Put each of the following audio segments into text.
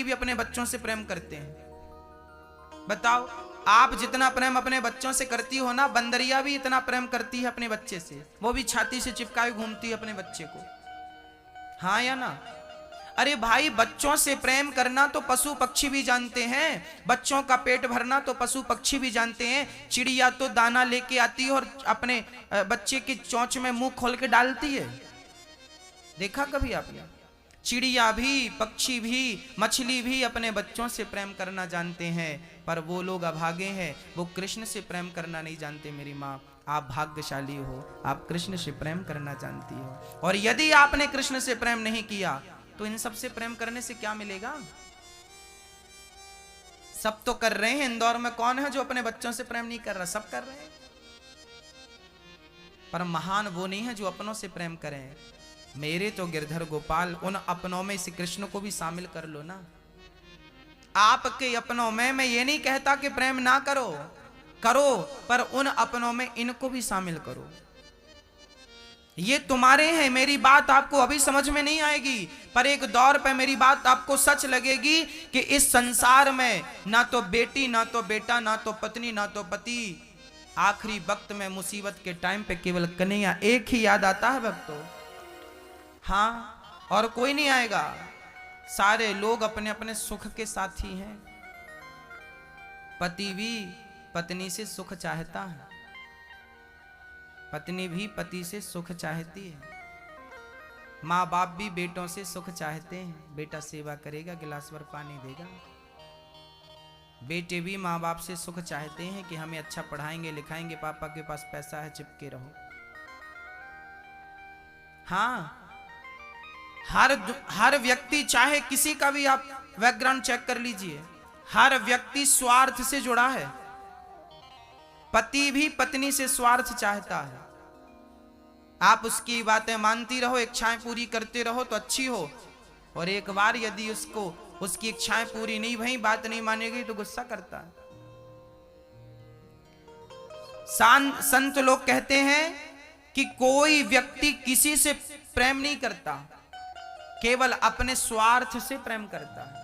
भी अपने बच्चों से प्रेम करते हैं। बताओ, आप जितना प्रेम अपने बच्चों से करती हो ना, बंदरिया भी इतना प्रेम करती है अपने बच्चे से। वो भी छाती से चिपकाए घूमती है अपने बच्चे को, हाँ या ना? अरे भाई, बच्चों से प्रेम करना तो पशु पक्षी भी जानते हैं, बच्चों का पेट भरना तो पशु पक्षी भी जानते हैं। चिड़िया तो दाना लेके आती है और अपने बच्चे की चोंच में मुंह खोल के डालती है। देखा कभी आपने? चिड़िया भी, पक्षी भी, मछली भी अपने बच्चों से प्रेम करना जानते हैं, पर वो लोग अभागे हैं, वो कृष्ण से प्रेम करना नहीं जानते। मेरी माँ, आप भाग्यशाली हो, आप कृष्ण से प्रेम करना जानती हो। और यदि आपने कृष्ण से प्रेम नहीं किया तो इन सब से प्रेम करने से क्या मिलेगा? सब तो कर रहे हैं, इंदौर में कौन है जो अपने बच्चों से प्रेम नहीं कर रहा? सब कर रहे हैं, पर महान वो नहीं है जो अपनों से प्रेम करें। मेरे तो गिरधर गोपाल, उन अपनों में श्री कृष्ण को भी शामिल कर लो ना। आपके अपनों में मैं ये नहीं कहता कि प्रेम ना करो, करो, पर उन अपनों में इनको भी शामिल करो। ये तुम्हारे हैं, मेरी बात आपको अभी समझ में नहीं आएगी, पर एक दौर पे मेरी बात आपको सच लगेगी कि इस संसार में ना तो बेटी, ना तो बेटा, ना तो पत्नी, ना तो पति, आखिरी वक्त में मुसीबत के टाइम पे केवल कन्हैया एक ही याद आता है भक्तों। हाँ, और कोई नहीं आएगा। सारे लोग अपने अपने सुख के साथी हैं। पति भी पत्नी से सुख चाहता है, पत्नी भी पति से सुख चाहती है, माँ बाप भी बेटों से सुख चाहते हैं। बेटा सेवा करेगा, गिलास भर पानी देगा। बेटे भी माँ बाप से सुख चाहते हैं कि हमें अच्छा पढ़ाएंगे लिखाएंगे, पापा के पास पैसा है, चिपके रहो। हाँ, हर व्यक्ति, चाहे किसी का भी आप बैकग्राउंड चेक कर लीजिए, हर व्यक्ति स्वार्थ से जुड़ा है। पति भी पत्नी से स्वार्थ चाहता है। आप उसकी बातें मानती रहो, इच्छाएं पूरी करते रहो तो अच्छी हो, और एक बार यदि उसकी इच्छाएं पूरी नहीं भई, बात नहीं मानेगी तो गुस्सा करता है। संत लोग कहते हैं कि कोई व्यक्ति किसी से प्रेम नहीं करता, केवल अपने स्वार्थ से प्रेम करता है।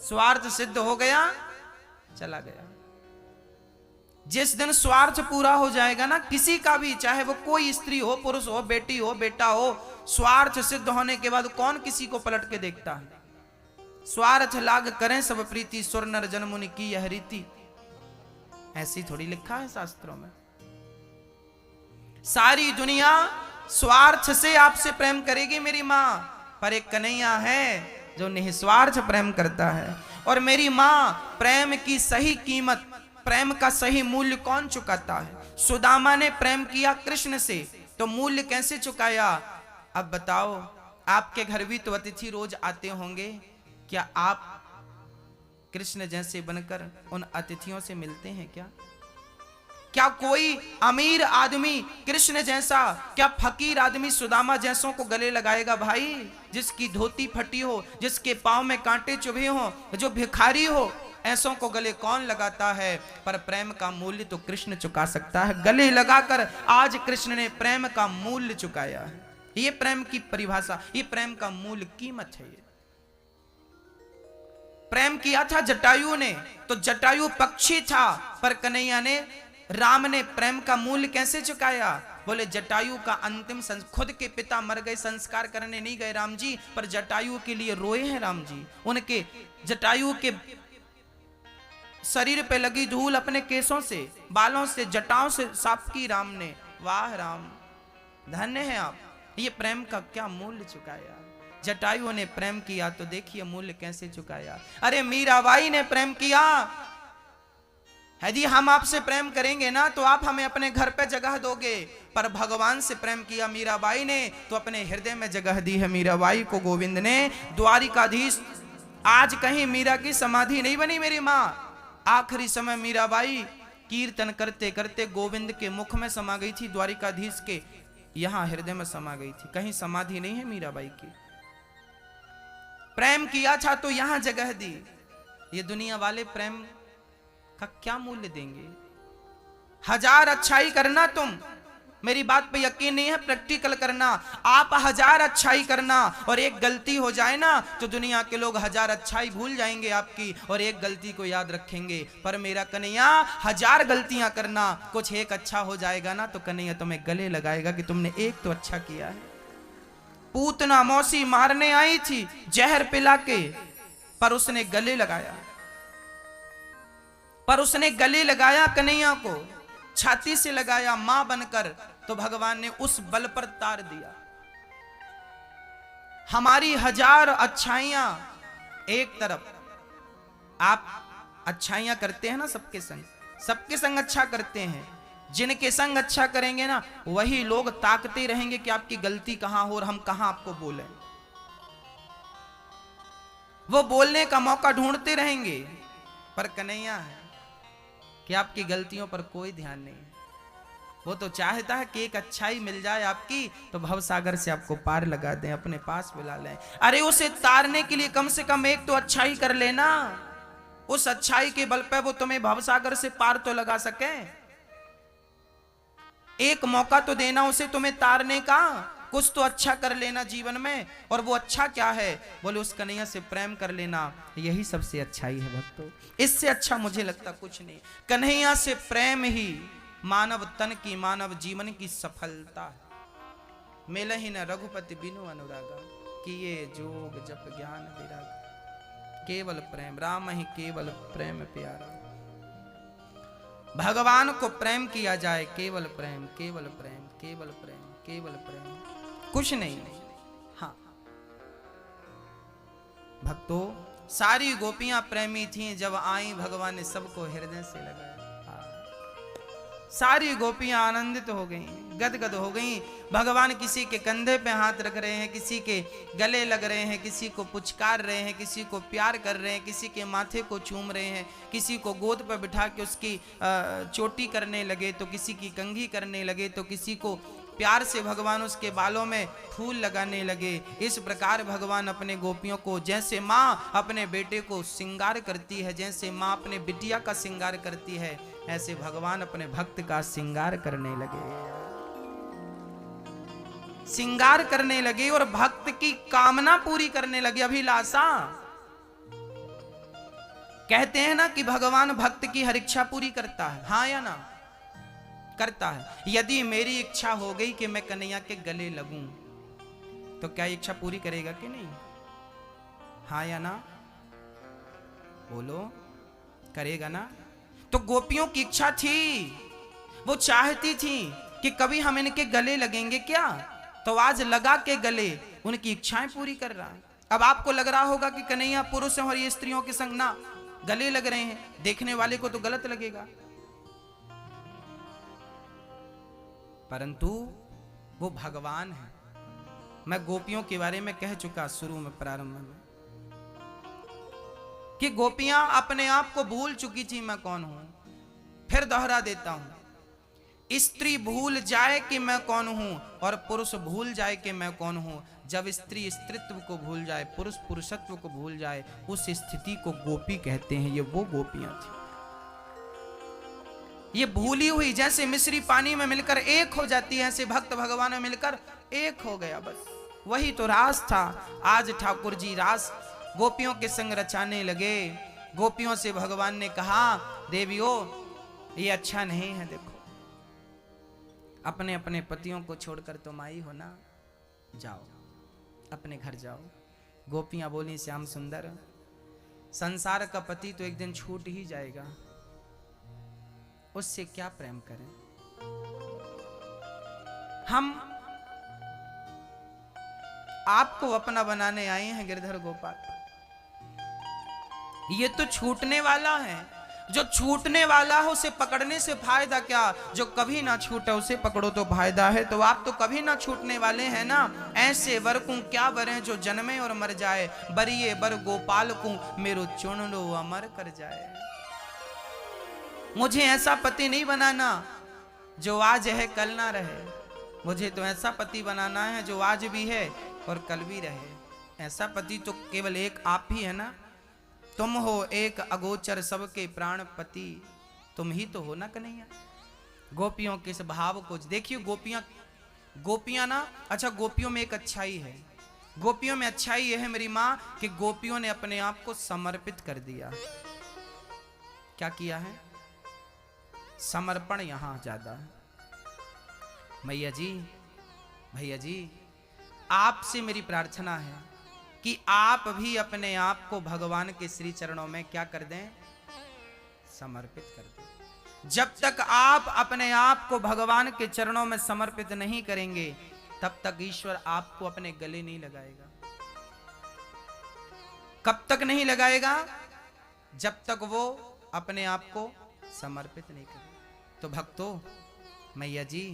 स्वार्थ सिद्ध हो गया, चला गया। जिस दिन स्वार्थ पूरा हो जाएगा ना, किसी का भी, चाहे वो कोई स्त्री हो, पुरुष हो, बेटी हो, बेटा हो, स्वार्थ सिद्ध होने के बाद कौन किसी को पलट के देखता है? स्वार्थ लाग करें सब प्रीति, सुर नर जन मुनि की यह रीति। ऐसी थोड़ी लिखा है शास्त्रों में। सारी दुनिया स्वार्थ से आपसे प्रेम करेगी मेरी माँ, पर एक कन्हैया है जो निस्वार्थ प्रेम करता है। और मेरी माँ, प्रेम की सही कीमत, प्रेम का सही मूल्य कौन चुकाता है? सुदामा ने प्रेम किया कृष्ण से, तो मूल्य कैसे चुकाया? अब बताओ, आपके घर भी तो अतिथि रोज आते होंगे, क्या आप कृष्ण जैसे बनकर उन अतिथियों से मिलते हैं क्या? क्या कोई अमीर आदमी कृष्ण जैसा, क्या फकीर आदमी सुदामा जैसों को गले लगाएगा? भाई, जिसकी धोती फटी हो, जिसके पांव में कांटे चुभे हो, जो भिखारी हो, ऐसों को गले कौन लगाता है? पर प्रेम का मूल्य तो कृष्ण चुका सकता है। गले लगाकर आज कृष्ण ने प्रेम का मूल्य चुकाया है। ये प्रेम की परिभाषा, ये प्रेम का मूल्य, कीमत है। ये प्रेम किया था जटायु ने, तो जटायु पक्षी था, पर कन्हैया ने, राम ने प्रेम का मूल्य कैसे चुकाया? बोले जटायु का अंतिम खुद के पिता मर गए, संस्कार करने नहीं गए राम जी, पर जटायु के लिए रोए हैं राम जी। उनके जटायु के शरीर पे लगी धूल अपने केसों से, बालों से, जटाओं से साफ की राम ने। वाह राम, धन्य है आप। ये प्रेम का क्या मूल्य चुकाया। जटायु ने प्रेम किया तो देखिए मूल्य कैसे चुकाया। अरे मीराबाई ने प्रेम किया, यदि हम आपसे प्रेम करेंगे ना तो आप हमें अपने घर पे जगह दोगे, पर भगवान से प्रेम किया मीराबाई ने तो अपने हृदय में जगह दी है मीराबाई को गोविंद ने। द्वारिकाधीश, आज कहीं मीरा की समाधि नहीं बनी मेरी माँ। आखिरी समय मीराबाई कीर्तन करते करते गोविंद के मुख में समा गई थी, द्वारिकाधीश के यहां हृदय में समा गई थी। कहीं समाधि नहीं है मीराबाई की। प्रेम किया था तो यहां जगह दी। ये दुनिया वाले प्रेम का क्या मूल्य देंगे? हजार अच्छाई करना तुम, मेरी बात पे यकीन नहीं है, प्रैक्टिकल करना। आप 1000 अच्छाई करना और एक गलती हो जाए ना तो दुनिया के लोग 1000 अच्छाई भूल जाएंगे आपकी और एक गलती को याद रखेंगे। पर मेरा कन्हैया 1000 गलतियां करना, कुछ एक अच्छा हो जाएगा ना तो कन्हैया तुम्हें गले लगाएगा कि तुमने एक तो अच्छा किया है। पूतना मौसी मारने आई थी जहर पिला के, पर उसने गले लगाया, पर उसने गले लगाया कन्हैया को, छाती से लगाया मां बनकर, तो भगवान ने उस बल पर तार दिया। हमारी 1000 अच्छाइयां एक तरफ, आप अच्छाइयां करते हैं ना सबके संग अच्छा करते हैं। जिनके संग अच्छा करेंगे ना वही लोग ताकते रहेंगे कि आपकी गलती कहां हो और हम कहां आपको बोलें। वो बोलने का मौका ढूंढते रहेंगे। पर कन्हैया है कि आपकी गलतियों पर कोई ध्यान नहीं। वो तो चाहता है कि एक अच्छाई मिल जाए आपकी तो भवसागर से आपको पार लगा दें, अपने पास बुला लें। अरे उसे तारने के लिए कम से कम एक तो अच्छाई कर लेना। उस अच्छाई के बल पे वो तुम्हें भवसागर से पार तो लगा सके। एक मौका तो देना उसे तुम्हें तारने का, कुछ तो अच्छा कर लेना जीवन में। और वो अच्छा क्या है? बोले उस कन्हैया से प्रेम कर लेना, यही सबसे अच्छाई है भक्तों। इससे अच्छा मुझे लगता कुछ नहीं। कन्हैया से प्रेम ही मानव तन की, मानव जीवन की सफलता है। मेला ही न रघुपति बिनु अनुरागा, किए जोग जप ज्ञान विराग। केवल प्रेम, राम ही केवल प्रेम प्यारा। भगवान को प्रेम किया जाए, केवल प्रेम, केवल प्रेम, केवल प्रेम, केवल प्रेम, कुछ नहीं। हाँ भक्तों, सारी गोपियां प्रेमी थीं, जब आई भगवान ने सबको हृदय से लगाया। सारी गोपियां आनंदित हो गईं, गदगद हो गईं। भगवान किसी के कंधे पे हाथ रख रहे हैं, किसी के गले लग रहे हैं, किसी को पुचकार रहे हैं, किसी को प्यार कर रहे हैं, किसी के माथे को चूम रहे हैं, किसी को गोद पर बिठा के उसकी चोटी करने लगे, तो किसी की कंघी करने लगे, तो किसी को प्यार से भगवान उसके बालों में फूल लगाने लगे। इस प्रकार भगवान अपने गोपियों को, जैसे माँ अपने बेटे को श्रृंगार करती है, जैसे माँ अपने बिटिया का श्रृंगार करती है, ऐसे भगवान अपने भक्त का श्रृंगार करने लगे, श्रृंगार करने लगे और भक्त की कामना पूरी करने लगे, अभिलाषा। कहते हैं ना कि भगवान भक्त की हर इच्छा पूरी करता है, हाँ या ना? करता है। यदि मेरी इच्छा हो गई कि मैं कन्हैया के गले लगूं तो क्या इच्छा पूरी करेगा कि नहीं? हाँ या ना? बोलो, करेगा ना? तो गोपियों की इच्छा थी, वो चाहती थी कि कभी हम इनके गले लगेंगे क्या, तो आज लगा के गले उनकी इच्छाएं पूरी कर रहा है। अब आपको लग रहा होगा कि कन्हैया पुरुष है और ये स्त्रियों के संग ना गले लग रहे हैं, देखने वाले को तो गलत लगेगा, परंतु वो भगवान है। मैं गोपियों के बारे में कह चुका शुरू में, प्रारंभ में, कि गोपियां अपने आप को भूल चुकी थी मैं कौन हूं। फिर दोहरा देता हूं, स्त्री भूल जाए कि मैं कौन हूं और पुरुष भूल जाए कि मैं कौन हूं। जब स्त्री स्त्रीत्व को भूल जाए, पुरुष पुरुषत्व को भूल जाए, उस स्थिति को गोपी कहते हैं। ये वो गोपियां थी, ये भूली हुई, जैसे मिश्री पानी में मिलकर एक हो जाती है, ऐसे भक्त भगवान में मिलकर एक हो गया। बस वही तो रास था। आज ठाकुर जी रास गोपियों के संग रचाने लगे। गोपियों से भगवान ने कहा, देवियों ये अच्छा नहीं है, देखो अपने अपने पतियों को छोड़कर तुम आई हो ना, जाओ अपने घर जाओ। गोपियां बोली, श्याम सुंदर, संसार का पति तो एक दिन छूट ही जाएगा, उससे क्या प्रेम करें। हम आपको अपना बनाने आए हैं गिरधर गोपाल। ये तो छूटने वाला है, जो छूटने वाला है उसे पकड़ने से फायदा क्या? जो कभी ना छूटे उसे पकड़ो तो फायदा है। तो आप तो कभी ना छूटने वाले हैं ना। ऐसे वर को क्या बरे जो जन्मे और मर जाए, बरिए बर गोपाल को मेरो चुन लो अमर कर जाए। मुझे ऐसा पति नहीं बनाना जो आज है कल ना रहे, मुझे तो ऐसा पति बनाना है जो आज भी है और कल भी रहे। ऐसा पति तो केवल एक आप ही है ना। तुम हो एक अगोचर सबके प्राणपति, तुम ही तो हो ना कन्हैया। गोपियों के इस भाव को देखिए। गोपियां ना, अच्छा गोपियों में एक अच्छाई है, गोपियों में अच्छाई यह है मेरी माँ कि गोपियों ने अपने आप को समर्पित कर दिया। क्या किया है? समर्पण यहां ज्यादा है। मैया जी, भैया जी, आपसे मेरी प्रार्थना है कि आप भी अपने आप को भगवान के श्री चरणों में क्या कर दें? समर्पित कर दें। जब तक आप अपने आप को भगवान के चरणों में समर्पित नहीं करेंगे, तब तक ईश्वर आपको अपने गले नहीं लगाएगा। कब तक नहीं लगाएगा? जब तक वो अपने आप को समर्पित नहीं करे। तो भक्तों, मैया जी,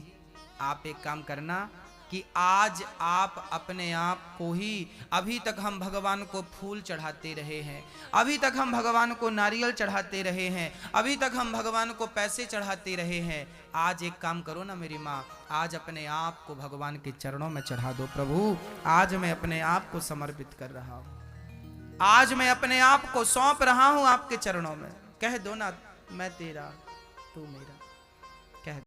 आप एक काम करना कि आज आप अपने आप को ही, अभी तक हम भगवान को फूल चढ़ाते रहे हैं, अभी तक हम भगवान को नारियल चढ़ाते रहे हैं, अभी तक हम भगवान को पैसे चढ़ाते रहे हैं। आज एक काम करो ना मेरी माँ, आज अपने आप को भगवान के चरणों में चढ़ा दो। प्रभु, आज मैं अपने आप को समर्पित कर रहा हूँ, आज मैं अपने आप को सौंप रहा हूँ आपके चरणों में। कह दो ना, मैं तेरा तू मेरा।